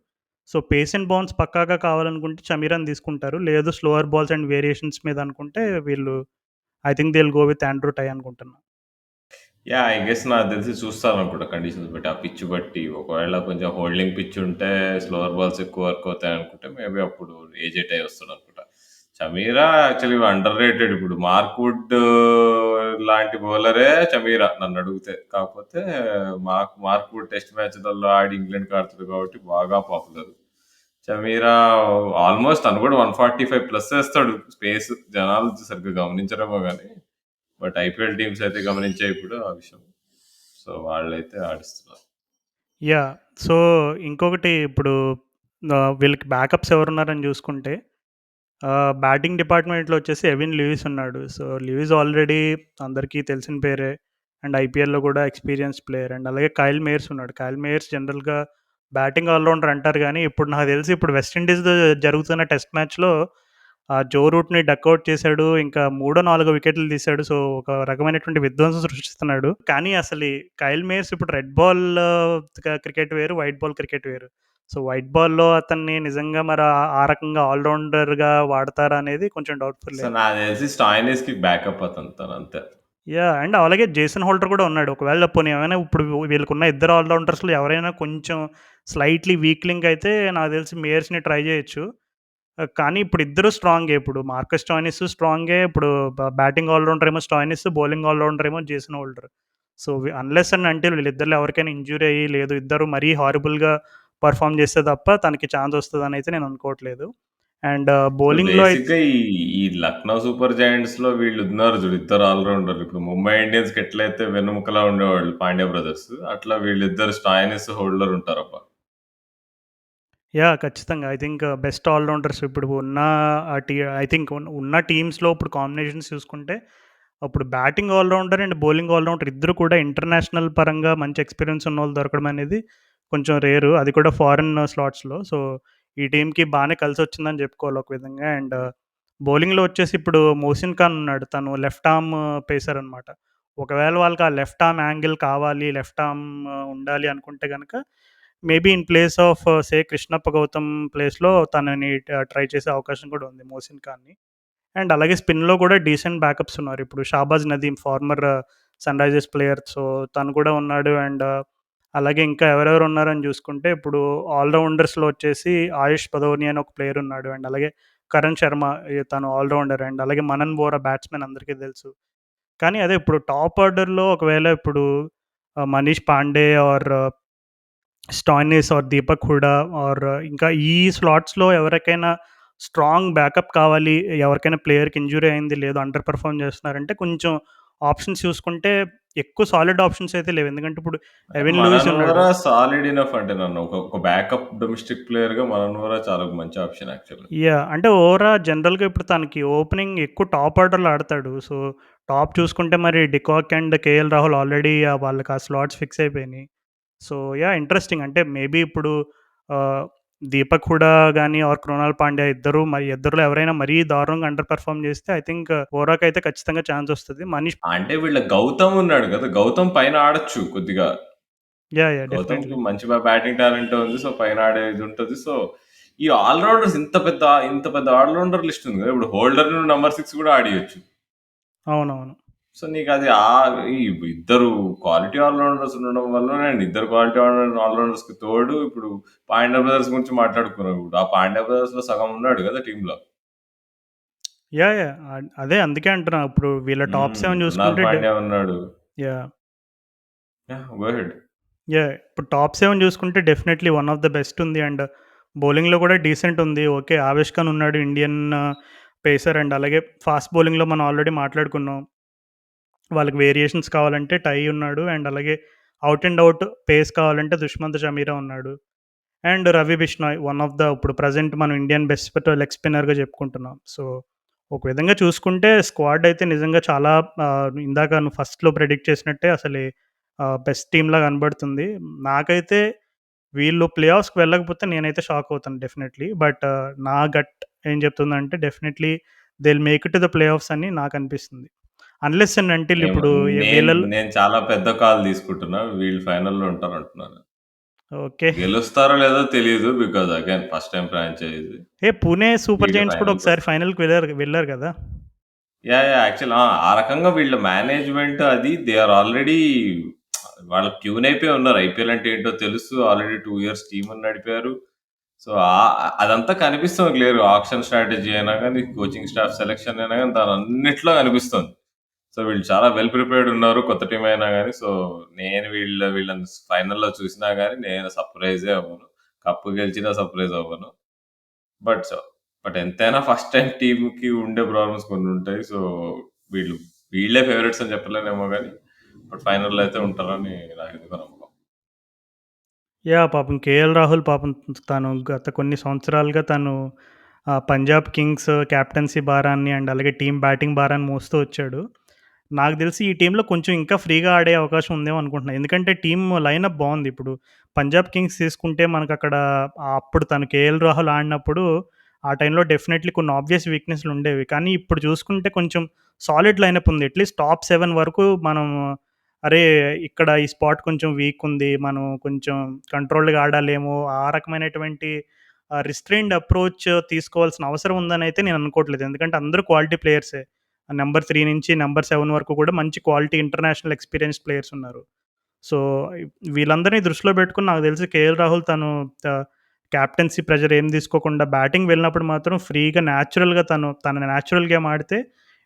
B: సో, పేస్ అండ్ బౌన్స్ పక్కాగా కావాలనుకుంటే చమీరాని తీసుకుంటారు. లేదు స్లోవర్ బాల్స్ అండ్ వేరియేషన్స్ మీద అనుకుంటే వీళ్ళు I think they will go with Andrew Tye అనుకుంటున్నా.
A: యాహ్! ఐ గెస్ నాకు తెలిసి చూస్తారనుకుంటా కండిషన్స్ బట్టి. ఆ పిచ్ బట్టి ఒకవేళ కొంచెం హోల్డింగ్ పిచ్ ఉంటే స్లోవర్ బాల్స్ ఎక్కువ వర్క్ అవుతాయనుకుంటే మేబీ అప్పుడు ఏజే టై వస్తాడనుకుంటా. Chameera actually underrated. ఇప్పుడు మార్క్ వుడ్ లాంటి బౌలరే చమీరా నన్నడిగితే. కాకపోతే మార్క్ వుడ్ టెస్ట్ మ్యాచ్‌లలో ఆడి ఇంగ్లాండ్‌కి ఆడుతాడు కాబట్టి బాగా పాపులర్. చమీరా ఆల్మోస్ట్ తను కూడా 145 ప్లస్ ఏస్తాడు స్పేస్. జనాలు సరిగ్గా గమనించరేమో గానీ బట్ ఐపీఎల్ టీమ్స్ అయితే గమనించాయి ఇప్పుడు ఆ విషయం. సో వాళ్ళైతే ఆడిస్తున్నారు.
B: యాహ్! సో, ఇంకొకటి ఇప్పుడు వీళ్ళకి బ్యాకప్స్ ఎవరున్నారని జూసుకుంటే బ్యాటింగ్ డిపార్ట్‌మెంట్‌లో వచ్చేసి ఎవిన్ లూయిస్ ఉన్నాడు. సో, లూయిస్ ఆల్రెడీ అందరికీ తెలిసిన పేరే. అండ్ ఐపీఎల్‌లో కూడా ఎక్స్‌పీరియన్స్డ్ ప్లేయర్. అండ్ అలాగే కైల్ మేయర్స్ ఉన్నాడు. కైల్ మేయర్స్ జనరల్‌గా బ్యాటింగ్ ఆల్‌రౌండర్ అంటారు గానీ, ఇప్పుడు నాకు తెలిసి ఇప్పుడు వెస్ట్ ఇండీస్‌తో జరుగుతున్న టెస్ట్ మ్యాచ్‌లో జో రూట్‌ని డకౌట్ చేశాడు. ఇంకా మూడో, నాలుగో వికెట్లు తీశాడు. సో, ఒక రకమైనటువంటి విధ్వంసం సృష్టిస్తున్నాడు. కానీ అసలు కైల్ మేయర్స్ ఇప్పుడు రెడ్ బాల్ క్రికెట్ వేరు, వైట్ బాల్ క్రికెట్ వేరు. సో, వైట్ బాల్‌లో అతన్ని నిజంగా మరి ఆ రకంగా ఆల్ రౌండర్‌గా వాడతారా అనేది కొంచెం
A: సో
B: డౌట్‌ఫుల్లే.
A: నాకు తెలిసి స్టాయినిస్‌కి బ్యాకప్ అతను తనంతే.
B: యాహ్! అండ్ అలాగే జేసన్ హోల్డర్ కూడా ఉన్నాడు. ఒకవేళ పోనీ ఏమైనా ఇప్పుడు వీళ్ళకున్న ఇద్దరు ఆల్ రౌండర్స్‌లో ఎవరైనా కొంచెం స్లైట్‌లీ వీక్ లింక్ అయితే నాకు తెలిసి మేయర్స్‌ని ట్రై చేయొచ్చు. కానీ ఇప్పుడు ఇద్దరు స్ట్రాంగే. ఇప్పుడు మార్కస్ స్టాయినిస్ స్ట్రాంగే. ఇప్పుడు బ్యాటింగ్ ఆల్ రౌండర్ ఏమో స్టాయినిస్, బౌలింగ్ ఆల్ రౌండర్ ఏమో Jason Holder. So, unless and until వీళ్ళిద్దరిలో ఎవరికైనా ఇంజ్యూరీ అయ్యి, లేదు ఇద్దరు మరీ హారిబుల్‌గా పెర్ఫార్మ్ చేస్తే తప్ప తనకి ఛాన్స్ వస్తదనైతే నేను అనుకోవట్లేదు. అండ్
A: సో
B: బౌలింగ్‌లో
A: బేసిక్‌గా ఈ లక్నో సూపర్ జైంట్స్‌లో వీళ్ళున్నారు చూడు ఇద్దరు ఆల్ రౌండర్‌లు. ఇప్పుడు ముంబై ఇండియన్స్‌కి ఎట్లయితే వెన్నెముకలా ఉండేవాళ్ళు పాండ్య బ్రదర్స్. అట్లా వీళ్ళిద్దరు స్టాయినిస్, హోల్డర్ ఉంటారబ్బా.
B: యాహ్! ఖచ్చితంగా. I think best all rounders ఇప్పుడు ఉన్న ఐ థింక్ ఉన్న టీమ్స్‌లో ఇప్పుడు కాంబినేషన్స్ చూసుకుంటే, అప్పుడు batting all rounder and bowling all rounder ఇద్దరు కూడా ఇంటర్నేషనల్ పరంగా మంచి ఎక్స్‌పీరియన్స్ ఉన్నోళ్ళు దొరకడం అనేది కొంచెం రేరు. అది కూడా ఫారెన్ స్లాట్స్‌లో. సో, ఈ టీమ్‌కి బానే కలిసొచ్చిందని చెప్పుకోవాలి ఒక విధంగా. అండ్ బౌలింగ్‌లో వచ్చేసి ఇప్పుడు మోసిన్ ఖాన్ ఉన్నాడు. తను లెఫ్ట్ ఆర్మ్ పేసర్ అనమాట. ఒకవేళ వాళ్ళకి ఆ లెఫ్ట్ ఆర్మ్ యాంగిల్ కావాలి, లెఫ్ట్ ఆర్మ్ ఉండాలి అనుకుంటే గనక maybe in place of Krishnappa Gowtham ప్లేస్‌లో తనని ట్రై చేసే అవకాశం కూడా ఉంది మోసిన్ ఖాన్‌ని. అండ్ అలాగే స్పిన్‌లో కూడా డీసెంట్ బ్యాకప్స్ ఉన్నారు. ఇప్పుడు షాబాజ్ నదీం ఫార్మర్ సన్‌రైజర్స్ ప్లేయర్. సో, తను కూడా ఉన్నాడు. అండ్ అలాగే ఇంకా ఎవరెవరు ఉన్నారని చూసుకుంటే ఇప్పుడు ఆల్ రౌండర్స్‌లో వచ్చేసి ఆయుష్ పదోని అని ఒక ప్లేయర్ ఉన్నాడు. అండ్ అలాగే కరణ్ శర్మ తను ఆల్ రౌండర్. అండ్ అలాగే మనన్ బోరా బ్యాట్స్‌మెన్ అందరికీ తెలుసు. కానీ అదే ఇప్పుడు టాప్ ఆర్డర్‌లో ఒకవేళ ఇప్పుడు Manish Pandey or Stoinis or Deepak Hooda or ఇంకా ఈ స్లాట్స్‌లో ఎవరికైనా స్ట్రాంగ్ బ్యాకప్ కావాలి, ఎవరికైనా ప్లేయర్‌కి ఇంజ్యూరీ అయింది, లేదు అండర్ పెర్ఫార్మ్ చేస్తున్నారంటే కొంచెం ఆప్షన్స్ చూసుకుంటే ఎక్కువ సాలిడ్ ఆప్షన్స్ అయితే లేవు. ఎందుకంటే ఇప్పుడు ఎవెన్ లూయిస్
A: మనన్
B: ఉన్నాడు.
A: వోరా సాలిడ్ ఇనఫ్ అంటే నన్ను ఒక బ్యాకప్ డొమెస్టిక్ ప్లేయర్‌గా మనన్ వోరా చాలా మంచి ఆప్షన్ యాక్చువల్‌గా.
B: యాహ్! అంటే ఓవరా జనరల్‌గా ఇప్పుడు తనకి ఓపెనింగ్ ఎక్కువ టాప్ ఆర్డర్‌లో ఆడతాడు. సో, టాప్ చూసుకుంటే మరి de Kock and KL Rahul already వాళ్ళకి ఆ స్లాట్స్ ఫిక్స్ అయిపోయినాయి. So, yeah! ఇంట్రెస్టింగ్. అంటే మేబీ ఇప్పుడు ఆహ్, దీపక్ హుడా గాని ఆర్ కృణాల్ పాండ్యా ఇద్దరిలో ఎవరైనా మరీ దారుణంగా అండర్ పెర్ఫార్మ్ చేస్తే ఐ థింక్ ఓరాకైతే ఖచ్చితంగా ఛాన్స్ వస్తది. మనీష్
A: అంటే వీళ్ళ గౌతమ్ ఉన్నాడు కదా! గౌతమ్ పైన ఆడొచ్చు కొద్దిగా.
B: యాహ్! యాహ్!
A: గౌతమ్‌కి
B: డెఫినైట్‌లీ.
A: మంచి బ్యాటింగ్ టాలెంట్ ఉంది. సో, పైన ఆడేది ఉంటది. సో, ఈ ఆల్ రౌండర్స్ ఇంత పెద్ద ఆల్ రౌండర్ లిస్ట్ ఉంది కదా! ఇప్పుడు హోల్డర్ నంబర్ 6 కూడా ఆడియొచ్చు.
B: అవునవును.
A: సో, నీకది ఈ ఇద్దరు క్వాలిటీ ఆల్ రౌండర్స్ ఉండడం వల్లనే ఇద్దరు క్వాలిటీ ఆల్ రౌండర్స్‌కి తోడు ఇప్పుడు పాండ్య బ్రదర్స్ గురించి మాట్లాడుకున్నాం ఇప్పుడు. ఆ పాండ్య బ్రదర్స్‌లో సగం ఉన్నాడు కదా టీమ్‌లో.
B: యాహ్! యాహ్! అదే అందుకే అంటున్నా. ఇప్పుడు వీళ్ళ టాప్ 7
A: కృణాల్
B: చూసుకుంటే
A: పాండ్యా ఉన్నాడు.
B: Yeah!
A: Yeah! Go ahead.
B: Yeah! ఇప్పుడు టాప్ 7 చూసుకుంటే definitely one of the best ఉంది. అండ్ బౌలింగ్‌లో కూడా డీసెంట్ ఉంది. ఓకే. 'ఆవేష్ ఖాన్' ఉన్నాడు ఇండియన్ పేసర్ అండ్ అలాగే ఫాస్ట్ బౌలింగ్‌లో మనం ఆల్రెడీ మాట్లాడుకున్నాం. వాళ్ళకి వేరియేషన్స్ కావాలంటే టై ఉన్నాడు. అండ్ అలాగే ఔట్ అండ్ ఔట్ పేస్ కావాలంటే 'దుష్మంత్ చమీరా' ఉన్నాడు. And 'Ravi Bishnoi' one of the ఇప్పుడు ప్రెజెంట్ మనం ఇండియన్ బెస్ట్ లెగ్ స్పిన్నర్‌గా చెప్పుకుంటున్నాం. సో, ఒక విధంగా చూసుకుంటే స్క్వాడ్ అయితే నిజంగా చాలా ఇందాక నువ్వు ఫస్ట్‌లో ప్రెడిక్ట్ చేసినట్టే అసలే బెస్ట్ టీమ్‌లా కనబడుతుంది. నాకైతే వీళ్ళు ప్లే ఆఫ్స్‌కి వెళ్ళకపోతే నేనైతే షాక్ అవుతాను డెఫినెట్‌లీ. బట్ నా గట్ ఏం చెప్తుందంటే definitely they will make it to the play offs అని నాకనిపిస్తుంది. అన్‌లెస్ అండ్ అంటిల్
A: ఏమో
B: ఇప్పుడు వీళ్ళలో
A: నేను చాలా పెద్ద కాల్ తీసుకుంటున్నా. వీళ్ళు ఫైనల్‌లో ఉంటారంటున్నాను.
B: ఓకే.
A: గెలుస్తారో లేదో తెలీదు. Because again first time franchise.
B: Pune super
A: వీళ్ళు
B: జెయింట్స్ కూడా ఒకసారి
A: ఫైనల్‌కొస్తారు.
B: ఫైనల్‌కి వెళ్లారు కదా!
A: యాక్చువల్ ఆ రకంగా వీళ్ళ మేనేజ్‌మెంట్ అది దే ఆర్ ఆల్రెడీ వాళ్ళు ట్యూన్ అయిపోయి ఉన్నారు. ఐపీఎల్ అంటే ఏంటో తెలుసు. ఆల్రెడీ 2 ఇయర్స్ టీమ్‌ని నడిపారు. సో, అదంతా కనిపిస్తుంది క్లియర్‌గా. ఆక్షన్ స్ట్రాటజీ అయినా గాని, కోచింగ్ స్టాఫ్ సెలక్షన్ అయినా గాని దానన్నిట్లో కనిపిస్తుంది. సో, వీళ్ళు చాలా వెల్ ప్రిపేర్డ్ ఉన్నారు. కొత్త టీమ్ అయినా గాని. సో, నేను వీళ్ళని ఫైనల్‌లో చూసినా గాని నేను సర్ప్రైజే అవ్వను. కప్ గెలిచినా సర్ప్రైజ్ అవ్వను. బట్ సో బట్ ఎంతైనా ఫస్ట్ టైమ్ టీమ్‌కి ఉండే ప్రాబ్లమ్స్ కొన్నుంటాయి. సో, వీళ్ళు వీళ్ళే ఫేవరెట్స్ అని చెప్పలేనేమో గాని, బట్ ఫైనల్‌లో అయితే ఉంటారని నాకెందుకో నమ్మకం.
B: పాపం 'కేఎల్ రాహుల్' పాపం తను గత కొన్ని సంవత్సరాలుగా తను పంజాబ్ కింగ్స్ కెప్టెన్సీ భారాన్ని అండ్ అలాగే టీమ్ బ్యాటింగ్ భారాన్ని మోస్తూ వచ్చాడు. నాకు తెలిసి ఈ టీమ్‌లో కొంచెం ఇంకా ఫ్రీగా ఆడే అవకాశం ఉందేమో అనుకుంటున్నా. ఎందుకంటే టీమ్ లైనప్ బావుంది. ఇప్పుడు పంజాబ్ కింగ్స్ తీసుకుంటే మనకక్కడ అప్పుడు తను 'కేఎల్ రాహుల్' ఆడినప్పుడు ఆ టైంలో డెఫినెట్‌లీ కొన్ని ఆబ్వియస్ వీక్‌నెస్‌లు ఉండేవి. కానీ ఇప్పుడు చూసుకుంటే కొంచెం సాలిడ్ లైనప్ ఉంది. అట్‌లీస్ట్ టాప్ 7 వరకు మనం అరే! ఇక్కడ ఈ స్పాట్ కొంచెం వీక్ ఉంది. మనం కొంచెం కంట్రోల్డ్‌గా ఆడాలేమో, ఆ రకమైనటువంటి రిస్ట్రెయిన్డ్ అప్రోచ్ తీసుకోవాల్సిన అవసరం ఉందనైతే నేను అనుకోవట్లేదు. ఎందుకంటే అందరూ క్వాలిటీ ప్లేయర్సే. నంబర్ 3 నుంచి నంబర్ 7 వరకు కూడా మంచి క్వాలిటీ ఇంటర్నేషనల్ ఎక్స్‌పీరియన్స్డ్ ప్లేయర్స్ ఉన్నారు. సో, వీళ్ళందరిని దృష్టిలో పెట్టుకొని నాకు తెలిసి 'కేఎల్ రాహుల్' తను కెప్టెన్సీ ప్రెషర్ ఏం తీసుకోకుండా బ్యాటింగ్ వెళ్ళినప్పుడు మాత్రం ఫ్రీగా న్యాచురల్‌గా తన న్యాచురల్ గేమ్ ఆడితే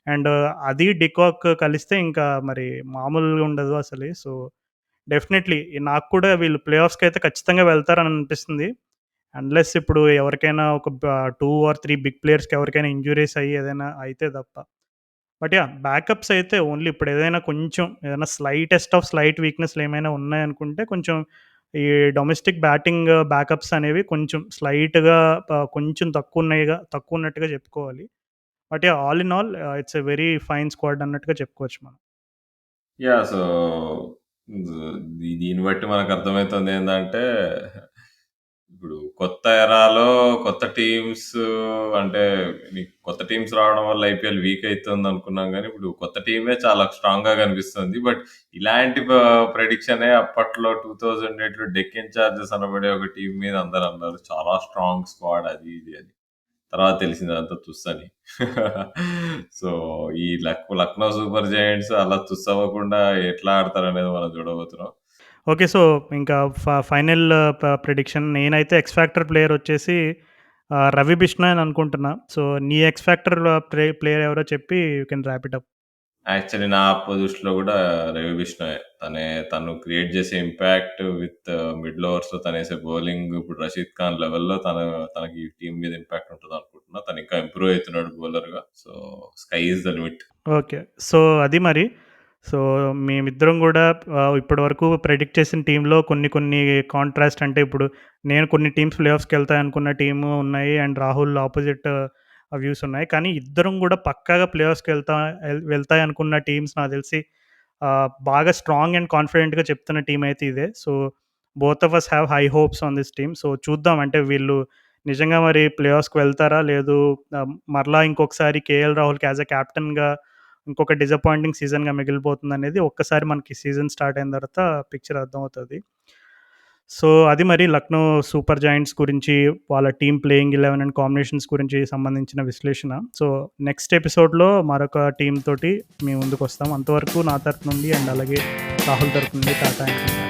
B: అండ్ అది డికాక్ కలిస్తే ఇంకా మరి మామూలుగా ఉండదు అసలు. సో, డెఫినెట్‌లీ నాకు కూడా వీళ్ళు ప్లే ఆఫ్స్‌కైతే ఖచ్చితంగా వెళ్తారని అనిపిస్తుంది. అన్‌లెస్ ఇప్పుడు ఎవరికైనా ఒక 2 ఆర్ 3 బిగ్ ప్లేయర్స్‌కి ఎవరికైనా ఇంజ్యూరీస్ అయ్యి ఏదైనా అయితే తప్ప. బట్ బ్యాకప్స్ అయితే ఓన్లీ ఇప్పుడు ఏదైనా కొంచెం ఏదైనా స్లైటెస్ట్ ఆఫ్ స్లైట్ వీక్‌నెస్‌లు ఏమైనా ఉన్నాయనుకుంటే కొంచెం ఈ డొమెస్టిక్ బ్యాటింగ్ బ్యాకప్స్ అనేవి కొంచెం స్లైట్‌గా కొంచెం తక్కువున్నట్టుగా చెప్పుకోవాలి. But all in all it's a very fine squad అన్నట్టుగా చెప్పుకోవచ్చు మనం.
A: సో, దీన్ని బట్టి మనకర్థమైతుందేందంటే, ఇప్పుడు కొత్త ఎరాలో కొత్త టీమ్స్ అంటే, నీకు కొత్త టీమ్స్ రావడం వల్ల ఐపీఎల్ వీక్ అయితుందనుకున్నాం గానీ, ఇప్పుడు కొత్త టీమే చాలా స్ట్రాంగ్‌గా కనిపిస్తుంది. బట్ ఇలాంటి ప్రెడిక్షనే అప్పట్లో 2008లో డెక్కన్ చార్జర్స్ అనబడే ఒక టీమ్ మీద అందరన్నారు. చాలా స్ట్రాంగ్ స్క్వాడ్ అది ఇది అని. తర్వాత తెలిసింది అదంతా తుస్సని. సో, ఈ లక్నో సూపర్ జైంట్స్ అలా తుస్సవ్వకుండా ఎట్లా ఆడతారనేది మనం చూడబోతున్నాం.
B: ఓకే. సో, ఇంకా ఫైనల్ ప్రిడిక్షన్ నేనైతే ఎక్స్ ఫ్యాక్టర్ ప్లేయర్ వచ్చేసి 'రవి బిష్ణోయ్' అని అనుకుంటున్నా. సో, నీ ఎక్స్ ఫ్యాక్టర్ ప్లేయర్ ఎవరో చెప్పి you can wrap it up.
A: Actually నా దృష్టిలో గూడా రవి బిష్నాయే. తను క్రియేట్ చేసే ఇంపాక్ట్ విత్ మిడిల్ ఓవర్స్‌లో తనేసే బౌలింగ్ ఇప్పుడు రషీద్ ఖాన్ లెవెల్‌లో తనకి టీమ్ మీద ఇంపాక్ట్ ఉంటదనుకుంటున్నా. తను ఇంకా ఇంప్రూవ్ అయితున్నాడు బౌలర్‌గా. So, sky is the limit.
B: Okay. So, అది మరి. సో, మేమిద్దరం గూడా ఇప్పటివరకు ప్రెడిక్ట్ చేసిన టీమ్‌లో కొన్ని కొన్ని కాంట్రాస్ట్ అంటే ఇప్పుడు నేను కొన్ని టీమ్స్ ప్లే ఆఫ్స్‌కెళ్తాయనుకున్న టీము ఉన్నాయి. అండ్ రాహుల్ అపోజిట్ వ్యూస్ ఉన్నాయి. కానీ ఇద్దరం గూడా పక్కాగా ప్లే ఆఫ్స్‌కెళ్తా వెళ్తాయనుకున్న టీమ్స్ నాకు తెలిసి బాగా స్ట్రాంగ్ అండ్ కాన్ఫిడెంట్‌గా చెప్తున్న టీమ్ అయితే ఇదే. So, both of us have high hopes on this team. So, చూద్దాం అంటే వీళ్ళు నిజంగా మరి ప్లే ఆఫ్స్‌కి వెళ్తారా? లేదు మరలా ఇంకొకసారి కేఎల్ రాహుల్‌కి యాస్ ఎ కెప్టెన్‌గా ఇంకొక డిసప్పాయింటింగ్ సీజన్‌గా మిగిలిపోతుందనేది ఒక్కసారి మనకి సీజన్ స్టార్ట్ అయిన తర్వాత పిక్చర్ అర్థమవుతది. సో, అది మరి లక్నో సూపర్ జైంట్స్ గురించి, వాళ్ళ టీమ్ ప్లేయింగ్ 11 అండ్ కాంబినేషన్స్ గురించి సంబంధించిన విశ్లేషణ. సో, నెక్స్ట్ ఎపిసోడ్‌లో మరొక టీమ్ తోటి మీ ముందుకొస్తాం. అంతవరకు నా తరపు నుండి అండ్ అలాగే రాహుల్ తరపు నుండి టాటా అండ్